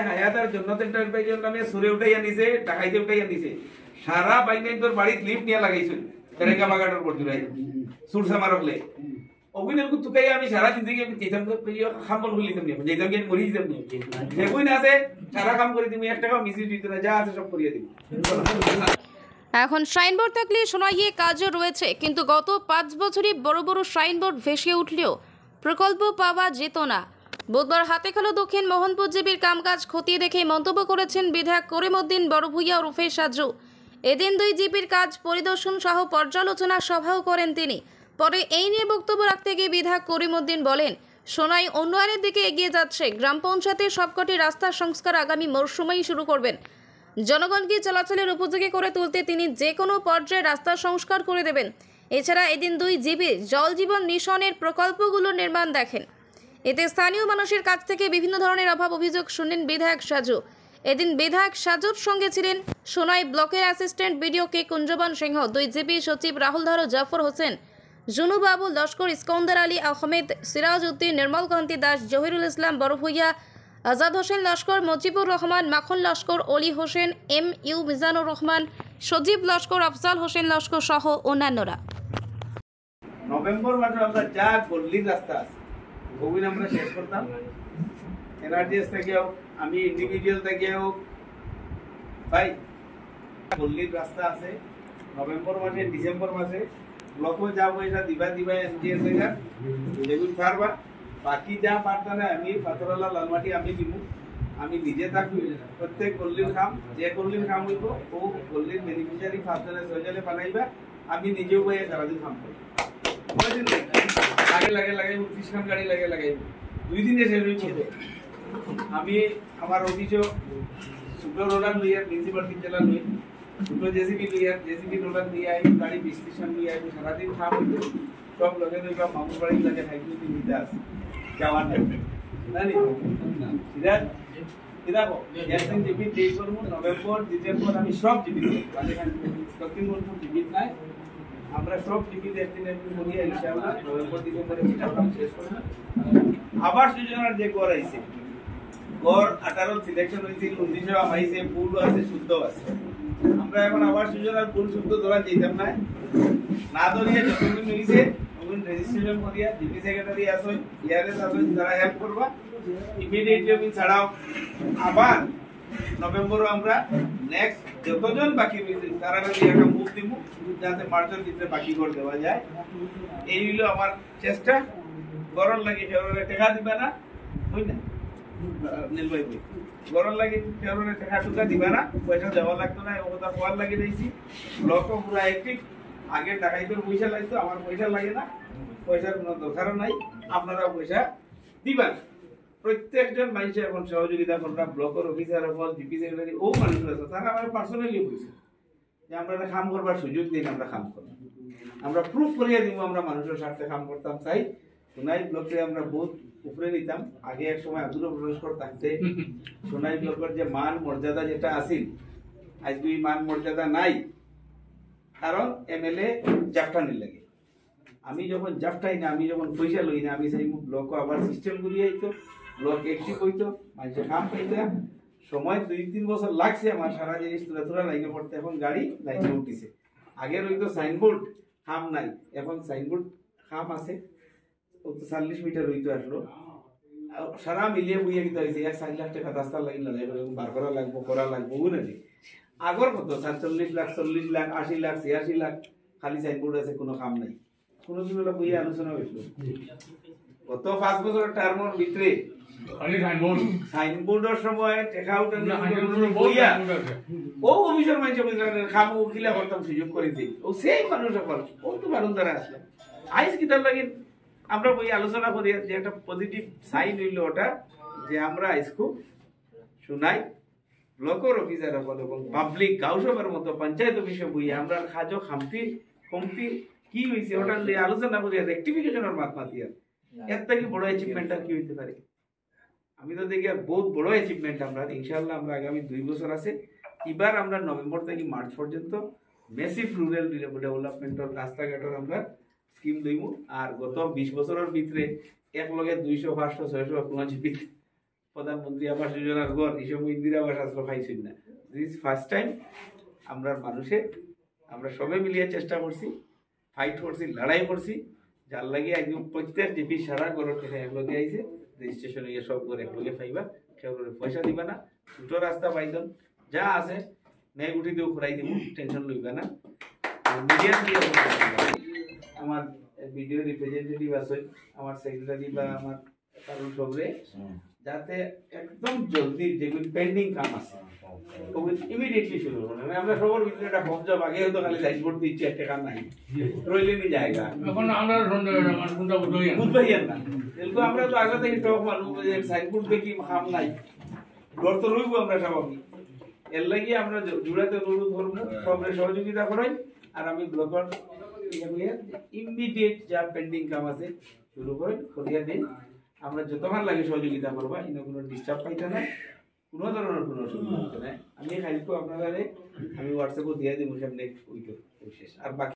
হায়াতার জন্নত এন্টারপ্রাইজের নামে সুরে উঠাইয়া নিছে, ডাকাইতে উঠাইয়া নিছে, সারা বাইনাই তোর বাড়িত লিফট নিয়ে লাগাইছিল পেরেকা বাগাটার পড়তে ভাই সুরসা মারকলে অগুনের কো তুকাই আমি সারা জিন্দগি আমি যেতাম তো খামল হইলিতাম না, যেতাম কি মরি যেতাম না, দেখুই না আছে সারা কাম করে দিমি, 1 টাকা মিসি দিত না, যা আছে সব করিয়ে দিবি। এখন সাইনবোর্ড থাকলে সোনাইয়ে কাজও রয়েছে, কিন্তু গত 5 বছরই বড় বড় সাইনবোর্ড ভেসে উঠলেও প্রকল্প পাওয়া যেত না। বুধবার হাতেখালো দক্ষিণ মোহনপুর জিবির কামকাজ খতিয়ে দেখে মন্তব্য করেছেন বিধায়ক করিমউদ্দিন বড়ভূইয়া ওরফে সাজু। এদিন 2 জিপির কাজ পরিদর্শন সহ পর্যালোচনা সভাও করেন তিনি। পরে এই নিয়ে বক্তব্য রাখতে গিয়ে বিধায়ক করিমউদ্দিন বলেন, সোনাই উন্নয়নের দিকে এগিয়ে যাচ্ছে। গ্রাম পঞ্চায়েতের সবকটি রাস্তার সংস্কার আগামী মরশুমেই শুরু করবেন। জনগণকে চলাচলের উপযোগী করে তুলতে তিনি যে কোনো পর্যায়ে রাস্তা সংস্কার করে দেবেন। এছাড়া এদিন 2 জিবি জল জীবন মিশনের প্রকল্পগুলোর নির্মাণ দেখেন। এতে স্থানীয় মানুষের কাছ থেকে বিভিন্ন ধরনের অভাব অভিযোগ শুনেন বিধায়ক সাজু। এদিন বিধায়ক সাজুর সঙ্গে ছিলেন সোনাই ব্লকের অ্যাসিস্ট্যান্ট বিডিও কে কুঞ্জবন সিংহ, 2 জিপি সচিব রাহুল ধারো, জাফর হোসেন, জুনু বাবু লস্কর, ইস্কন্দর আলী আহমেদ, সিরাজ উদ্দিন, নির্মল কান্তি দাস, জহিরুল ইসলাম বড়ভূইয়া, আজাদ হোসেন লস্কর, মুজিবুর রহমান, মাখন লস্কর, অলি হোসেন, MU মিজানুর রহমান, সজীব লস্কর, আফজাল হোসেন লস্কর সহ অন্যান্যরা। নভেম্বর মাসে আমরা যা গল্লির রাস্তা আছে ওগুলো আমরা শেষ করতাম। এনআরডিএস থেকেও আমি ইন্ডিভিজুয়াল থেকেও ভাই গল্লির রাস্তা আছে নভেম্বর মাসে ডিসেম্বর মাসে ব্লকও যা পয়সা দিবা এনজিএস থেকে যেগুলো পারবা, বাকি যা পারতা না আমি পাথরওয়ালা লালমাটি আমি দিব, আমি নিজে থাকি প্রত্যেক গল্লির কাম যে গল্লির কাম হইব ও গল্লির বেনিফিশিয়ারি 5 জনে 6 জনে বানাইবা, আমি নিজেও বইয়ে সারাদিন কাম করব। আগে লাগাইব 30 খান গাড়ি লাগাইব 2 দিনে শেষ হইব। আমি আমার অফিসও ছোট রোলার লইয়া মিউনিসিপালিটি জেলা লই ছোট জেসিবি রোলার দিয়ে আই গাড়ি 20-30 খান লইয়া আই সারাদিন কাম হইব। সব লগে লইবা মামুর বাড়ি লাগে থাকি দিতে আছে যাওয়ার টাইমে জানি সিরাজ দেখো একদিন জিবি 23 করব নভেম্বর ডিসেম্বর আমি সব জিবি মানে দক্ষিণ মোহনপুর জিবি নাই আমরা সব জিবি একদিন করি ইনশাআল্লাহ নভেম্বর ডিসেম্বরে এটা কাম শেষ করব। আবার যোজনার যে গড় আইছে গড় 18 সিলেকশন হইছে 19 আমাইছে পুল আছে শুদ্ধ আছে, আমরা এখন আবার যোজনার পুল শুদ্ধ ধরা যাইতাম না ধরিয়া যতদিন হইছে ওগুন রেজিস্ট্রেশন করিয়া জিপি সেক্রেটারি আসুন ইয়ারএস আসুন তারা হেল্প করবা ইমিডিয়েটলি আমি ছাড়াও আবার নভেম্বরে আমরা নেক্সট যতজন বাকি হইছে তারা একটা মুভ দিব যাতে মার্চের ভিতরে বাকি করে দেওয়া যায়। এই হলো আমার চেষ্টা। গরম লাগে ফেব্রুয়ারি টাকা দিবা না হই না নীলভাই ভাই গরম লাগে ফেব্রুয়ারি টাকা টুকা দিবা না, পয়সা দেওয়া লাগতো না, ও কথা কোয়ার লাগে দিয়েছি। ব্লকও পুরো অ্যাক্টিভ, আগে টাকাইতে পয়সা লাগতো, আমার পয়সা লাগে না, পয়সার কোনো দরকারও নাই, আপনারা পয়সা দিবেন। প্রত্যেকজন মানুষ এখন সহযোগিতা করলাম, ব্লকের অফিসার হল জিপি সেক্রেটারি ও মানুষ আছে তারা আমার পার্সোনালি বলছে যে আমরা কাম করবার সুযোগ দিন, আমরা কাম করব, আমরা প্রুফ করিয়ে দিব আমরা মানুষের স্বার্থে কাম করতাম। তাই সোনাই ব্লকে আমরা বহুত উপরে নিতাম। আগে এক সময় আব্দুল লস্কর থাকতে সোনাই ব্লকের যে মান মর্যাদা যেটা আছিল আজ দুই মান মর্যাদা নাই, কারণ এমএলএ জাফটানির লাগে। আমি যখন জাফটাই না, আমি যখন পয়সা লই না, আমি সেই ব্লক আবার সিস্টেম গুলি আইতো, ব্লক অ্যাক্টিভ হইতো, মানুষের কাম পাইতো। সময় 2-3 বছর লাগছে আমার সারা জিনিস তুলা লাইনে পড়তে, এখন গাড়ি লাইনে উঠিছে। আগে রইতো সাইনবোর্ড খাম নাই, এখন সাইনবোর্ড খাম আছে, 40 মিটার হইতো আসলো সারা মিলিয়ে বুঝিয়ে দিতে হয়েছে 4 লাখ টাকা রাস্তা লাগিল বার করা লাগবো করা লাগবো বুঝলি। আগর কত 47 লাখ 40 লাখ 80 লাখ 86 লাখ খালি সাইনবোর্ড আছে, কোনো কাম নাই। কোনোদিন ওরা বইয়ে আলোচনা হয়েছিল গত 5 বছরের টার্মের ভিতরে সাইনবোর্ডের সময় টেকা উঠানো বইয়া ও অফিসার মানুষ খাম উকিলা করতাম সুযোগ করে দিই, ও সেই মানুষ এখন ও তো বারণ দ্বারা আসলে আইস কিতাব লাগে আমরা বই আলোচনা করি যে একটা পজিটিভ সাইন হইল ওটা যে আমরা আইসকু শুনাই ব্লকের অফিসার হল এবং পাবলিক গাঁওসভার মতো পঞ্চায়েত অফিসে বই আমরা খাজো খামতি কমতি কি হয়েছে ওটা নিয়ে আলোচনা করি রেক্টিফিকেশনের মাধ্যমে এর থেকে বড় অ্যাচিভমেন্ট আর কি হইতে পারে। আমি তো দেখি বহুত বড় অ্যাচিভমেন্ট আমরা ইনশাআল্লাহ আমরা আগামী 2 বছর আছে। এবার আমরা নভেম্বর থেকে মার্চ পর্যন্ত মেসিভ রুরাল ডেভেলপমেন্টের রাস্তাঘাটের আমরা স্কিম লইমু। আর গত 20 বছরের ভিতরে এক লগে 200 500 600 কোনো জিপি প্রধানমন্ত্রী আবাস যোজনার ঘর এইসব ইন্দিরা আবাস আসলে পাইছি না। দিস ফার্স্ট টাইম আমরা মানুষে আমরা সবাই মিলিয়ে চেষ্টা করছি, ফাইট করছি, লড়াই করছি, যার লাগে একদম প্রত্যেক জিপি সারা ঘরের থেকে একলগে আইছে রেজিস্ট্রেশন হয়ে সব করে একলগে পাইবা, কেউ করে পয়সা দিবা না, ছোটো রাস্তা পাইতন যা আছে নেই উঠি দিও ঘুরাই দিব, টেনশন লইবা না। মিডিয়া দিয়ে আমার ভিডিও রিপ্রেজেন্টেটিভ আছে, আমার সেক্রেটারি বা আমার কারণ সবরে যাতে একদম জলদি যেগুলি পেন্ডিং কাম আছে ওগুলি ইমিডিয়েটলি শুরু করবে। আমরা সবার ভিতরে একটা হোম জব আগে হয়তো খালি সাইনবোর্ড দিচ্ছি একটা কাম নাই রইলে নি জায়গা এখন আমরা বুঝবাইয়েন না এরকম আমরা তো আগে থেকে টক মানুষ যে সাইনবোর্ড দেখি কাম নাই ডর তো রইব আমরা স্বাভাবিক। এর লাগি আমরা জুড়াতে অনুরোধ করবো সবরে সহযোগিতা করাই। আর আমি ব্লকার ইমিডিয়েট যা পেন্ডিং কাম আছে শুরু করে করিয়া দিন, আমরা যতক্ষণ লাগে সহযোগিতা করবা, ইনো কোনো ডিস্টার্ব পাইতে না, কোনো ধরনের কোনো অসুবিধা হতে না। আমি খালি আপনারা আমি হোয়াটসঅ্যাপে দিয়ে দিব সামনে ওই শেষ আর বাকি